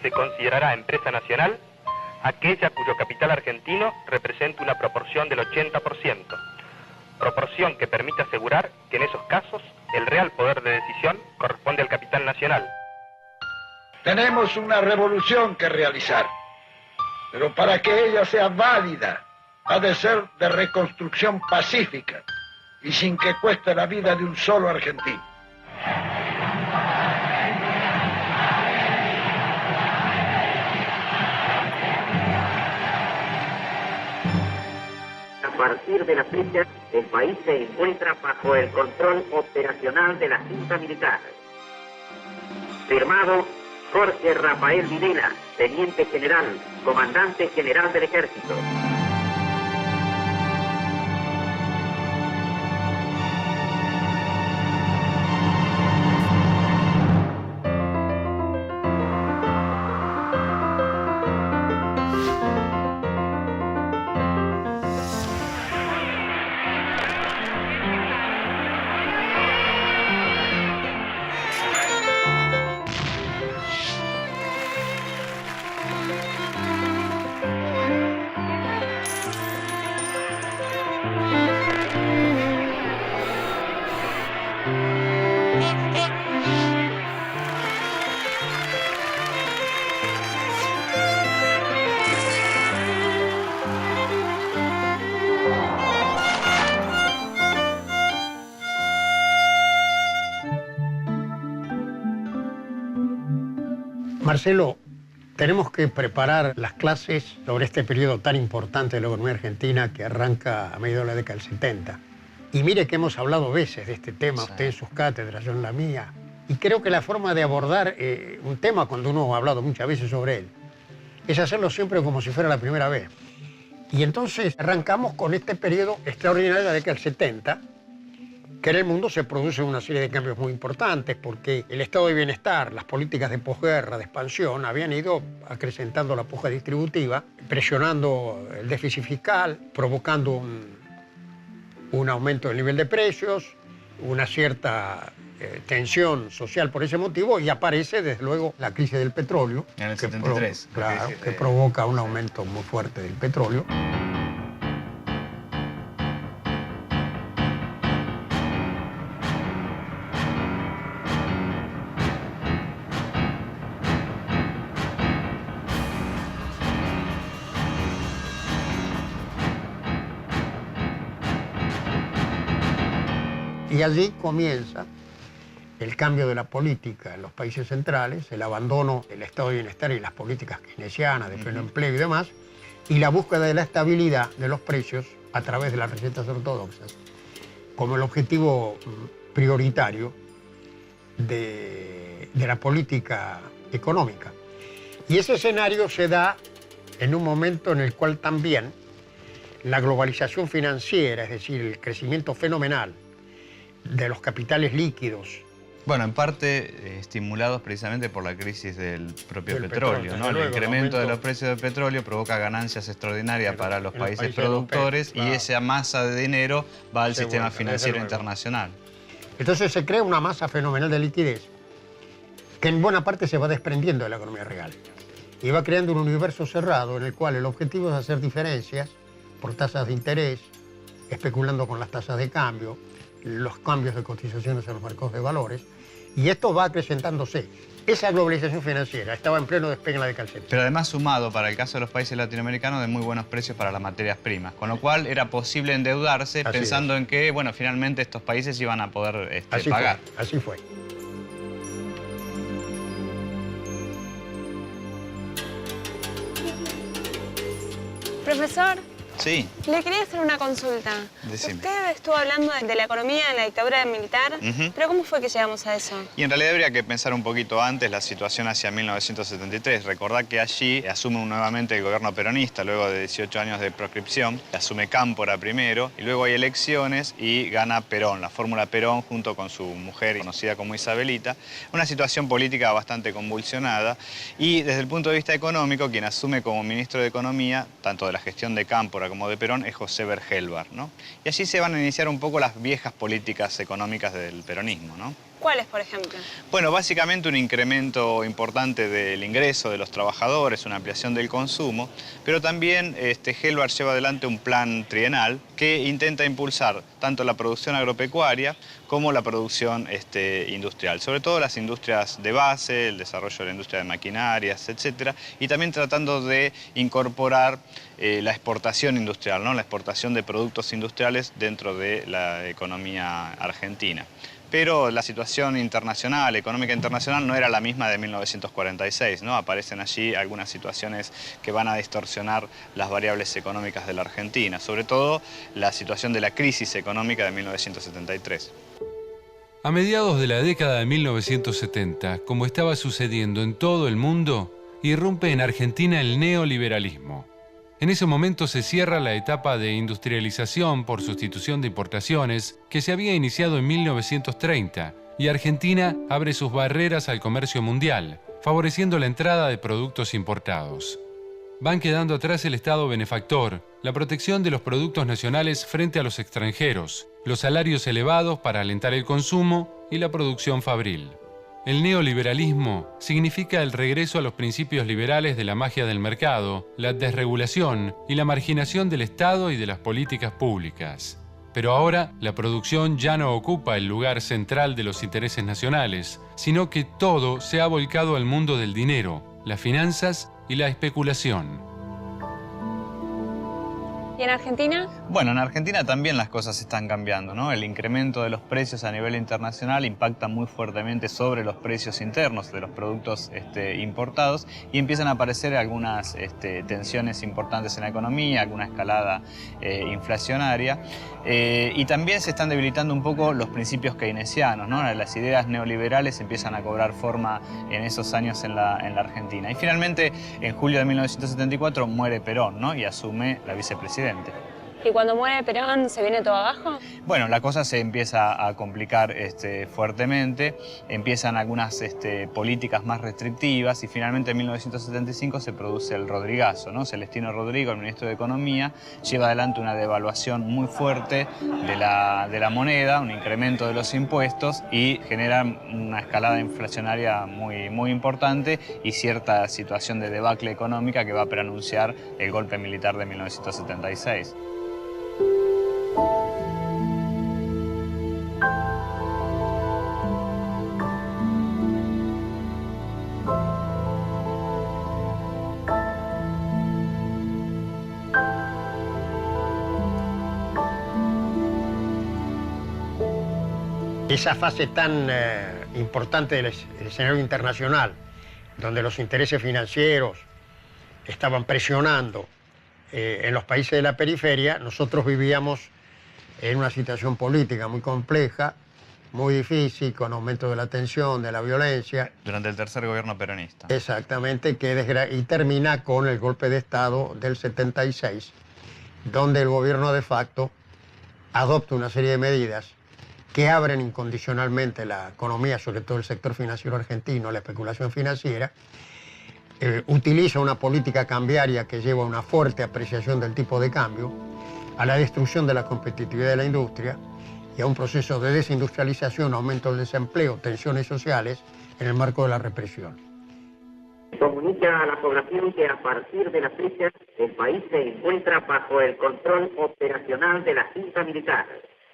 se considerará empresa nacional aquella cuyo capital argentino represente una proporción del 80%, proporción que permite asegurar que en esos casos el real poder de decisión corresponde al capital nacional. Tenemos una revolución que realizar, pero para que ella sea válida, ha de ser de reconstrucción pacífica y sin que cueste la vida de un solo argentino. A partir de la fecha, el país se encuentra bajo el control operacional de la Junta Militar. Firmado Jorge Rafael Videla, Teniente General, Comandante General del Ejército. Marcelo, tenemos que preparar las clases sobre este periodo tan importante de la economía argentina que arranca a mediados de la década del 70. Y mire que hemos hablado veces de este tema, usted en sus cátedras, yo en la mía. Y creo que la forma de abordar un tema, cuando uno ha hablado muchas veces sobre él, es hacerlo siempre como si fuera la primera vez. Y entonces arrancamos con este periodo extraordinario de la década del 70, que en el mundo se producen una serie de cambios muy importantes porque el estado de bienestar, las políticas de posguerra, de expansión, habían ido acrecentando la puja distributiva, presionando el déficit fiscal, provocando un aumento del nivel de precios, una cierta tensión social por ese motivo, y aparece desde luego la crisis del petróleo. En el 73. Claro, que provoca un aumento muy fuerte del petróleo. Y allí comienza el cambio de la política en los países centrales, el abandono del estado de bienestar y las políticas keynesianas de pleno empleo y demás, y la búsqueda de la estabilidad de los precios a través de las recetas ortodoxas, como el objetivo prioritario de la política económica. Y ese escenario se da en un momento en el cual también la globalización financiera, es decir, el crecimiento fenomenal de los capitales líquidos. Bueno, en parte estimulados precisamente por la crisis del propio petróleo, ¿no? El incremento de los precios del petróleo provoca ganancias extraordinarias para los países productores y esa masa de dinero va al sistema financiero internacional. Entonces se crea una masa fenomenal de liquidez que en buena parte se va desprendiendo de la economía real y va creando un universo cerrado en el cual el objetivo es hacer diferencias por tasas de interés, especulando con las tasas de cambio, los cambios de cotizaciones en los mercados de valores, y esto va acrecentándose. Esa globalización financiera estaba en pleno despegue en la década del 70. Pero además sumado, para el caso de los países latinoamericanos, de muy buenos precios para las materias primas, con lo cual era posible endeudarse pensando en que, bueno, finalmente estos países iban a poder pagar. Así fue. Profesor, Sí. le quería hacer una consulta. Decime. Usted estuvo hablando de la economía en la dictadura militar, pero ¿cómo fue que llegamos a eso? Y en realidad habría que pensar un poquito antes la situación hacia 1973. Recordad que allí asume nuevamente el gobierno peronista, luego de 18 años de proscripción. Asume Cámpora primero, y luego hay elecciones y gana Perón, la fórmula Perón, junto con su mujer, conocida como Isabelita. Una situación política bastante convulsionada. Y desde el punto de vista económico, quien asume como ministro de Economía, tanto de la gestión de Cámpora como de Perón, es José Bergelbar, ¿no? Y allí se van a iniciar un poco las viejas políticas económicas del peronismo, ¿no? ¿Cuáles, por ejemplo? Bueno, básicamente un incremento importante del ingreso de los trabajadores, una ampliación del consumo, pero también Helbar lleva adelante un plan trienal que intenta impulsar tanto la producción agropecuaria como la producción industrial, sobre todo las industrias de base, el desarrollo de la industria de maquinarias, etcétera, y también tratando de incorporar la exportación industrial, ¿no? La exportación de productos industriales dentro de la economía argentina. Pero la situación internacional, económica internacional, no era la misma de 1946, ¿no? Aparecen allí algunas situaciones que van a distorsionar las variables económicas de la Argentina, sobre todo la situación de la crisis económica de 1973. A mediados de la década de 1970, como estaba sucediendo en todo el mundo, irrumpe en Argentina el neoliberalismo. En ese momento se cierra la etapa de industrialización por sustitución de importaciones que se había iniciado en 1930 y Argentina abre sus barreras al comercio mundial, favoreciendo la entrada de productos importados. Van quedando atrás el Estado benefactor, la protección de los productos nacionales frente a los extranjeros, los salarios elevados para alentar el consumo y la producción fabril. El neoliberalismo significa el regreso a los principios liberales de la magia del mercado, la desregulación y la marginación del Estado y de las políticas públicas. Pero ahora la producción ya no ocupa el lugar central de los intereses nacionales, sino que todo se ha volcado al mundo del dinero, las finanzas y la especulación. ¿Y en Argentina? Bueno, en Argentina también las cosas están cambiando, ¿no? El incremento de los precios a nivel internacional impacta muy fuertemente sobre los precios internos de los productos importados y empiezan a aparecer algunas tensiones importantes en la economía, alguna escalada inflacionaria y también se están debilitando un poco los principios keynesianos, ¿no? Las ideas neoliberales empiezan a cobrar forma en esos años en la Argentina. Y finalmente, en julio de 1974 muere Perón, ¿no? Y asume la vicepresidencia. ¿Y cuando muere Perón se viene todo abajo? Bueno, la cosa se empieza a complicar fuertemente, empiezan algunas políticas más restrictivas y finalmente en 1975 se produce el Rodrigazo, ¿no? Celestino Rodrigo, el ministro de Economía, lleva adelante una devaluación muy fuerte de la moneda, un incremento de los impuestos y genera una escalada inflacionaria muy importante y cierta situación de debacle económica que va a preanunciar el golpe militar de 1976. Esa fase tan importante del escenario internacional, donde los intereses financieros estaban presionando en los países de la periferia, nosotros vivíamos en una situación política muy compleja, muy difícil, con aumento de la tensión, de la violencia. Durante el tercer gobierno peronista. Exactamente, y termina con el golpe de Estado del 76, donde el gobierno de facto adopta una serie de medidas que abren incondicionalmente la economía, sobre todo el sector financiero argentino, la especulación financiera, utiliza una política cambiaria que lleva a una fuerte apreciación del tipo de cambio, a la destrucción de la competitividad de la industria y a un proceso de desindustrialización, aumento del desempleo, tensiones sociales en el marco de la represión. Comunica a la población que a partir de la fecha el país se encuentra bajo el control operacional de la Junta Militar.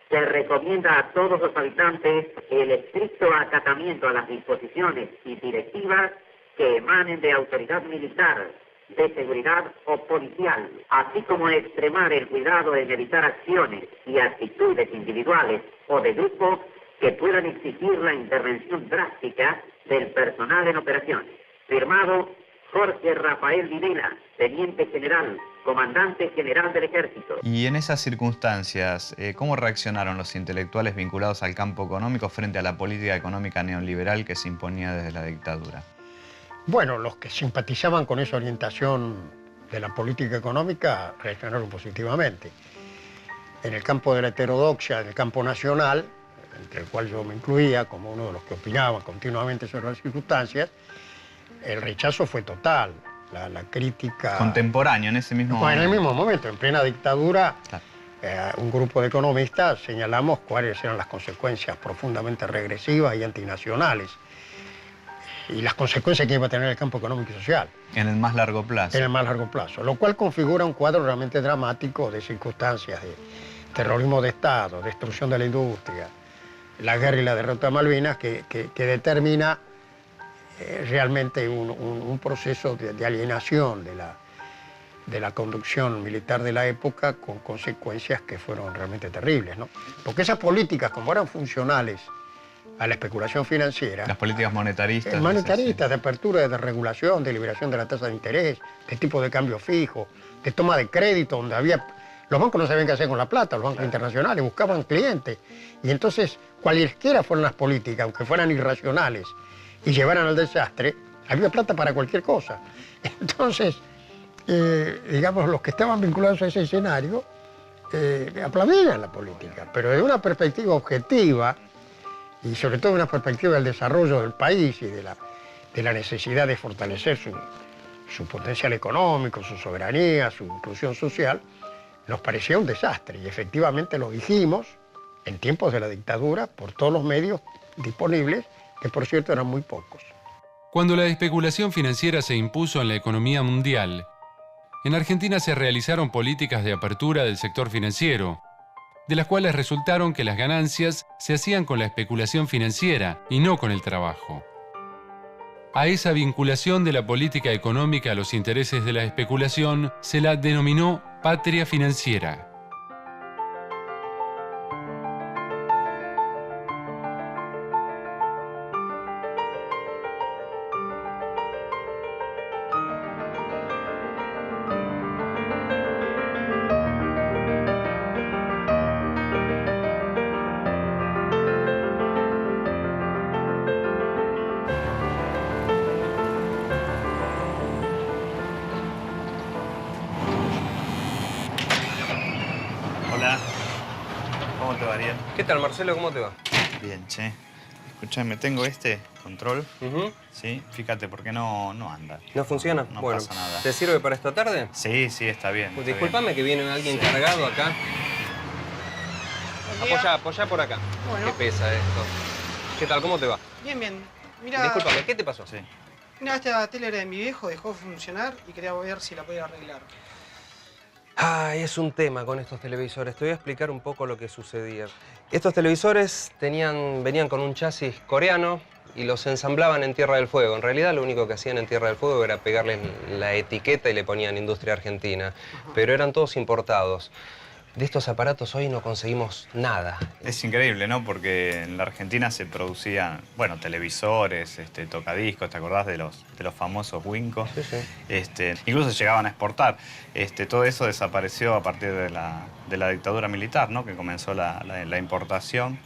Se recomienda a todos los habitantes el estricto acatamiento a las disposiciones y directivas que emanen de autoridad militar, de seguridad o policial, así como extremar el cuidado en evitar acciones y actitudes individuales o de grupo que puedan exigir la intervención drástica del personal en operaciones. Firmado Jorge Rafael Videla, Teniente General, Comandante General del Ejército. Y en esas circunstancias, ¿cómo reaccionaron los intelectuales vinculados al campo económico frente a la política económica neoliberal que se imponía desde la dictadura? Bueno, los que simpatizaban con esa orientación de la política económica reaccionaron positivamente. En el campo de la heterodoxia, en el campo nacional, entre el cual yo me incluía como uno de los que opinaba continuamente sobre las circunstancias, el rechazo fue total. La crítica... Contemporáneo, en ese mismo momento. En el mismo momento, en plena dictadura, claro. un grupo de economistas señalamos cuáles eran las consecuencias profundamente regresivas y antinacionales y las consecuencias que iba a tener el campo económico y social. En el más largo plazo. En el más largo plazo, lo cual configura un cuadro realmente dramático de circunstancias de terrorismo de Estado, destrucción de la industria, la guerra y la derrota de Malvinas, que determina realmente un proceso de alienación de la conducción militar de la época, con consecuencias que fueron realmente terribles, ¿no? Porque esas políticas, como eran funcionales a la especulación financiera... Las políticas monetaristas. Monetaristas, de apertura, de regulación, de liberación de la tasa de interés, de tipo de cambio fijo, de toma de crédito, donde había... Los bancos no sabían qué hacer con la plata, los bancos internacionales buscaban clientes. Y entonces, cualquiera fueran las políticas, aunque fueran irracionales, y llevaran al desastre, había plata para cualquier cosa. Entonces... digamos, los que estaban vinculados a ese escenario aplaudían la política, pero desde una perspectiva objetiva y sobre todo una perspectiva del desarrollo del país y de la necesidad de fortalecer su potencial económico, su soberanía, su inclusión social, nos parecía un desastre y efectivamente lo dijimos en tiempos de la dictadura por todos los medios disponibles, que por cierto eran muy pocos. Cuando la especulación financiera se impuso en la economía mundial, en Argentina se realizaron políticas de apertura del sector financiero, de las cuales resultaron que las ganancias se hacían con la especulación financiera y no con el trabajo. A esa vinculación de la política económica a los intereses de la especulación se la denominó patria financiera. Hola, ¿cómo te va, Ariel? ¿Qué tal, Marcelo? ¿Cómo te va? Bien, che. Escuchame, tengo este control, ¿sí? Fíjate, porque no anda. ¿No funciona? No bueno, pasa nada. ¿te sirve para esta tarde? Sí, está bien. Pues está discúlpame bien. que viene alguien cargado acá. Apoyá por acá. Bueno. Qué pesa esto. ¿Qué tal? ¿Cómo te va? Bien, bien. Mira, Discúlpame, ¿qué te pasó? Sí. mira, esta tele era de mi viejo, dejó de funcionar y quería ver si la podía arreglar. Ay, es un tema con estos televisores. Te voy a explicar un poco lo que sucedía. Estos televisores venían con un chasis coreano y los ensamblaban en Tierra del Fuego. En realidad, lo único que hacían en Tierra del Fuego era pegarles la etiqueta y le ponían Industria Argentina. Pero eran todos importados. De estos aparatos hoy no conseguimos nada. Es increíble, ¿no? Porque en la Argentina se producían, bueno, televisores, tocadiscos, ¿te acordás de los famosos Winco? Sí, sí. Incluso se llegaban a exportar. Todo eso desapareció a partir de la dictadura militar, ¿no? Que comenzó la importación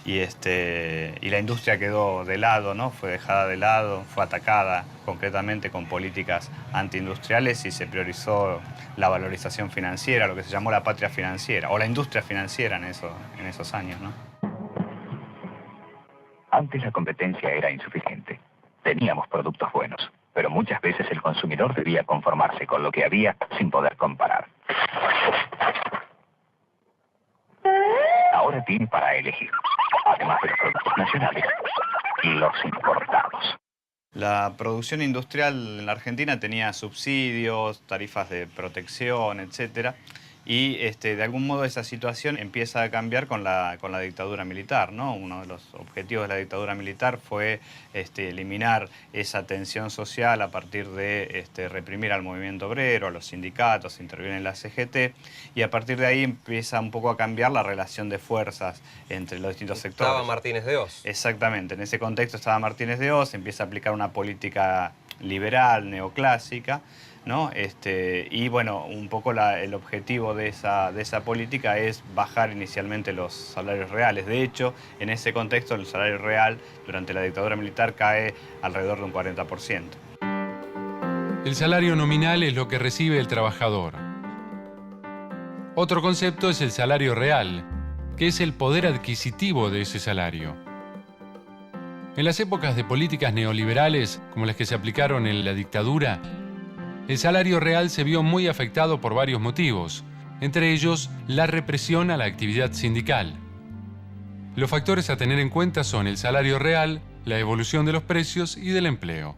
y la industria quedó de lado, ¿no? Fue dejada de lado, fue atacada concretamente con políticas antiindustriales y se priorizó la valorización financiera, lo que se llamó la patria financiera, o la industria financiera en esos años, ¿no? Antes la competencia era insuficiente. Teníamos productos buenos, pero muchas veces el consumidor debía conformarse con lo que había sin poder comparar. Ahora tiene para elegir, además de los productos nacionales, los importados. La producción industrial en la Argentina tenía subsidios, tarifas de protección, etcétera. Y de algún modo esa situación empieza a cambiar con la dictadura militar, ¿no? Uno de los objetivos de la dictadura militar fue eliminar esa tensión social a partir de reprimir al movimiento obrero, a los sindicatos, interviene en la CGT, y a partir de ahí empieza un poco a cambiar la relación de fuerzas entre los distintos sectores. Estaba Martínez de Hoz. Exactamente, en ese contexto estaba Martínez de Hoz, empieza a aplicar una política liberal, neoclásica, ¿no? Y bueno, un poco el objetivo de esa política es bajar inicialmente los salarios reales. De hecho, en ese contexto el salario real durante la dictadura militar cae alrededor de un 40%. El salario nominal es lo que recibe el trabajador. Otro concepto es el salario real, que es el poder adquisitivo de ese salario. En las épocas de políticas neoliberales, como las que se aplicaron en la dictadura, el salario real se vio muy afectado por varios motivos, entre ellos la represión a la actividad sindical. Los factores a tener en cuenta son el salario real, la evolución de los precios y del empleo.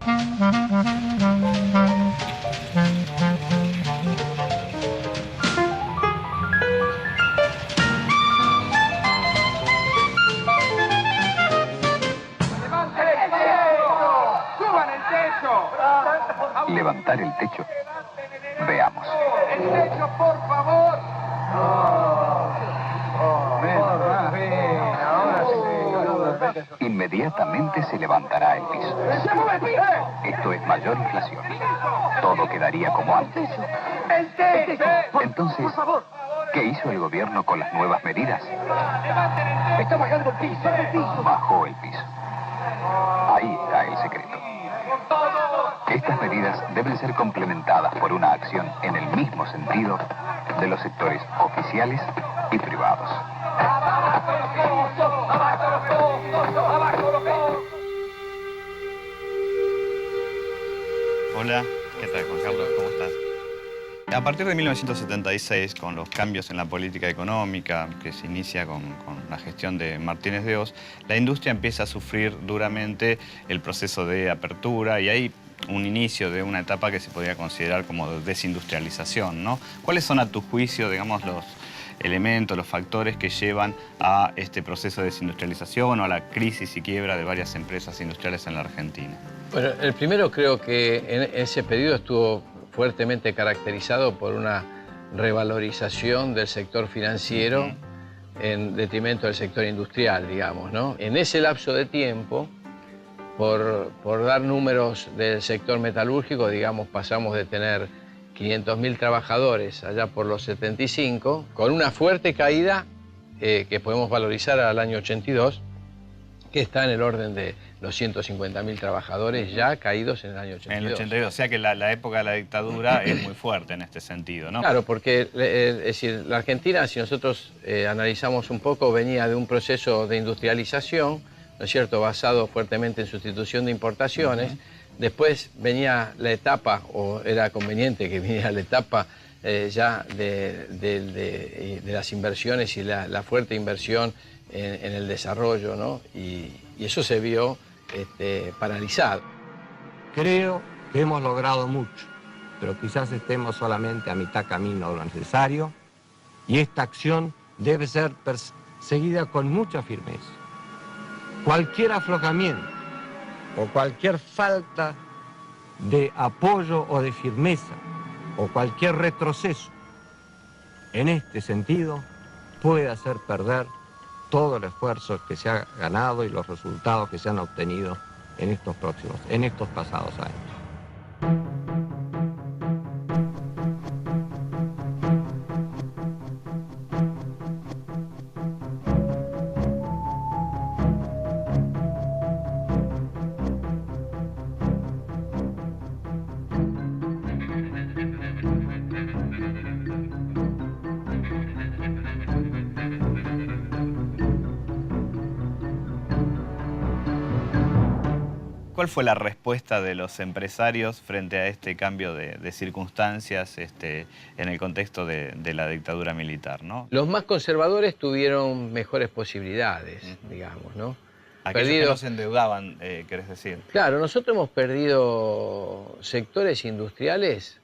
Levantar el techo. Veamos. ¡El techo, por favor! Inmediatamente se levantará el piso. Esto es mayor inflación. Todo quedaría como antes. Entonces, ¿qué hizo el gobierno con las nuevas medidas? ¡Está bajando el piso! Bajó el piso. Ahí está el secreto. Estas medidas deben ser complementadas por una acción en el mismo sentido de los sectores oficiales y privados. Hola, ¿qué tal, Juan Carlos? ¿Cómo estás? A partir de 1976, con los cambios en la política económica que se inicia con la gestión de Martínez de Hoz, la industria empieza a sufrir duramente el proceso de apertura y hay un inicio de una etapa que se podría considerar como desindustrialización, ¿no? ¿Cuáles son, a tu juicio, digamos, los elementos, los factores que llevan a este proceso de desindustrialización o a la crisis y quiebra de varias empresas industriales en la Argentina? Bueno, el primero creo que en ese periodo estuvo fuertemente caracterizado por una revalorización del sector financiero en detrimento del sector industrial, digamos, ¿no? En ese lapso de tiempo, por dar números del sector metalúrgico, digamos, pasamos de tener 500.000 trabajadores allá por los 75, con una fuerte caída que podemos valorizar al año 82, que está en el orden de los 150.000 trabajadores ya caídos en el año 82. En el 82, o sea que la época de la dictadura es muy fuerte en este sentido, ¿no? Claro, porque es decir, la Argentina, si nosotros analizamos un poco, venía de un proceso de industrialización, ¿no es cierto?, basado fuertemente en sustitución de importaciones. Después venía la etapa, o era conveniente que viniera la etapa ya de las inversiones y la fuerte inversión en el desarrollo, ¿no? Y eso se vio paralizado. Creo que hemos logrado mucho, pero quizás estemos solamente a mitad camino de lo necesario y esta acción debe ser perseguida con mucha firmeza. Cualquier aflojamiento o cualquier falta de apoyo o de firmeza o cualquier retroceso en este sentido puede hacer perder todo el esfuerzo que se ha ganado y los resultados que se han obtenido en estos pasados años. ¿Cuál fue la respuesta de los empresarios frente a este cambio de circunstancias en el contexto de la dictadura militar, ¿no? Los más conservadores tuvieron mejores posibilidades, digamos, ¿no? Aquellos que no se endeudaban, querés decir. Claro, nosotros hemos perdido sectores industriales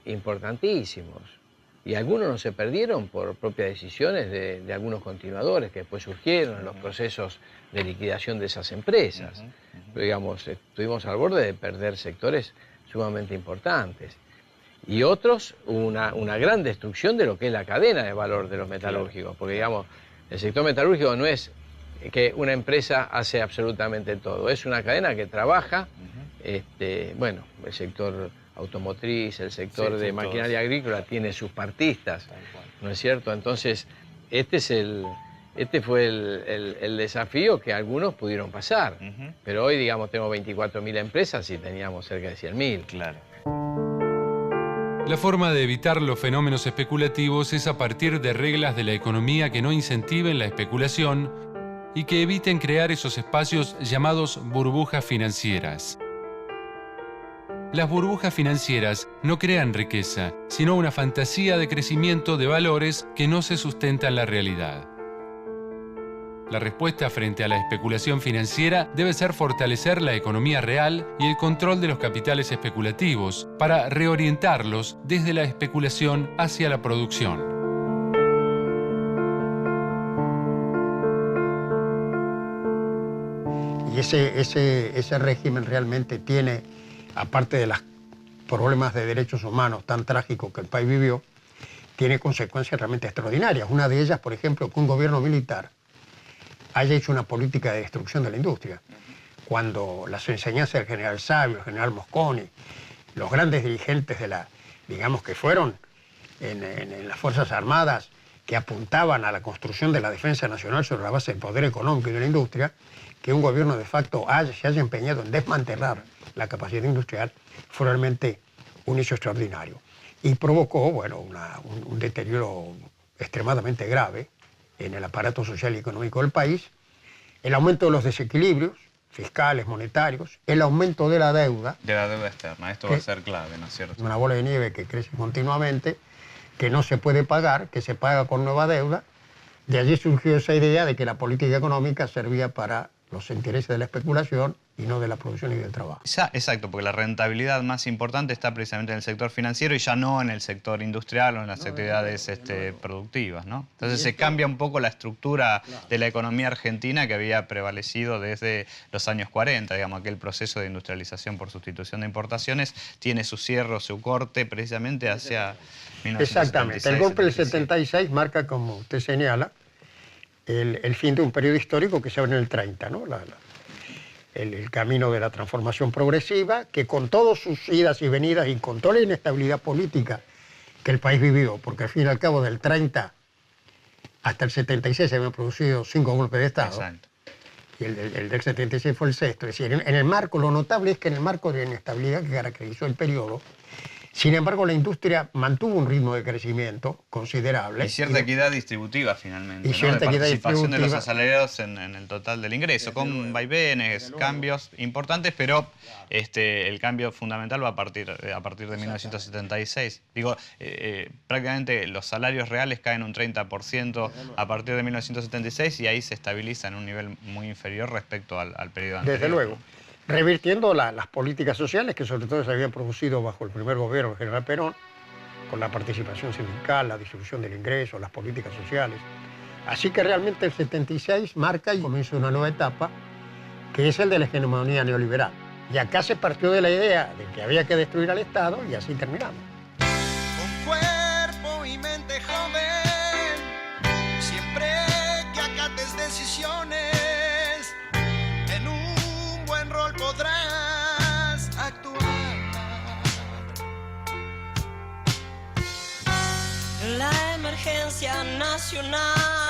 importantísimos. Y algunos no se perdieron por propias decisiones de algunos continuadores que después surgieron en los procesos de liquidación de esas empresas. Pero, digamos, estuvimos al borde de perder sectores sumamente importantes. Y otros, una gran destrucción de lo que es la cadena de valor de los metalúrgicos. Porque, digamos, el sector metalúrgico no es que una empresa hace absolutamente todo. Es una cadena que trabaja, bueno, el sector automotriz, el sector de maquinaria agrícola tiene sus partistas, ¿no es cierto? Entonces, este fue el desafío que algunos pudieron pasar. Pero hoy, digamos, tenemos 24.000 empresas y teníamos cerca de 100.000. Claro. La forma de evitar los fenómenos especulativos es a partir de reglas de la economía que no incentiven la especulación y que eviten crear esos espacios llamados burbujas financieras. las burbujas financieras no crean riqueza, sino una fantasía de crecimiento de valores que no se sustenta en la realidad. La respuesta frente a la especulación financiera debe ser fortalecer la economía real y el control de los capitales especulativos para reorientarlos desde la especulación hacia la producción. Y ese régimen realmente tiene, aparte de los problemas de derechos humanos tan trágicos que el país vivió, tiene consecuencias realmente extraordinarias. Una de ellas, por ejemplo, que un gobierno militar haya hecho una política de destrucción de la industria. Cuando las enseñanzas del general Savio, el general Mosconi, los grandes dirigentes de digamos que fueron en las Fuerzas Armadas, que apuntaban a la construcción de la defensa nacional sobre la base del poder económico y de la industria, que un gobierno de facto se haya empeñado en desmantelar la capacidad industrial, fue realmente un hecho extraordinario. Y provocó, bueno, un deterioro extremadamente grave en el aparato social y económico del país, el aumento de los desequilibrios fiscales, monetarios, el aumento de la deuda. De la deuda externa, esto va a ser clave, ¿no es cierto? Una bola de nieve que crece continuamente, que no se puede pagar, que se paga con nueva deuda. De allí surgió esa idea de que la política económica servía para los intereses de la especulación y no de la producción y del trabajo. Exacto, porque la rentabilidad más importante está precisamente en el sector financiero y ya no en el sector industrial o en las actividades productivas, ¿no? Entonces se cambia un poco la estructura de la economía argentina que había prevalecido desde los años 40, digamos, aquel proceso de industrialización por sustitución de importaciones tiene su cierre o su corte precisamente hacia 1976. Exactamente, el golpe del 76 marca, como usted señala, el fin de un periodo histórico que se abre en el 30, ¿no? El camino de la transformación progresiva, que con todas sus idas y venidas y con toda la inestabilidad política que el país vivió, porque al fin y al cabo del 30 hasta el 76 se habían producido 5 golpes de Estado. Exacto. Y el del 76 fue el sexto. Es decir, en el marco, lo notable es que en el marco de la inestabilidad que caracterizó el periodo, sin embargo, la industria mantuvo un ritmo de crecimiento considerable. Y cierta equidad distributiva, finalmente, y cierta equidad participación distributiva de los asalariados en el total del ingreso, con vaivenes, cambios importantes, pero el cambio fundamental va a partir de 1976. Digo, prácticamente los salarios reales caen un 30% a partir de 1976 y ahí se estabiliza en un nivel muy inferior respecto al periodo anterior. Desde luego. Revirtiendo las políticas sociales que sobre todo se habían producido bajo el primer gobierno del general Perón, con la participación sindical, la distribución del ingreso, las políticas sociales. Así que realmente el 76 marca y comienza una nueva etapa, que es el de la hegemonía neoliberal. Y acá se partió de la idea de que había que destruir al Estado y así terminamos. Con cuerpo y mente joven, siempre que acates decisiones, rol podrás actuar. La emergencia nacional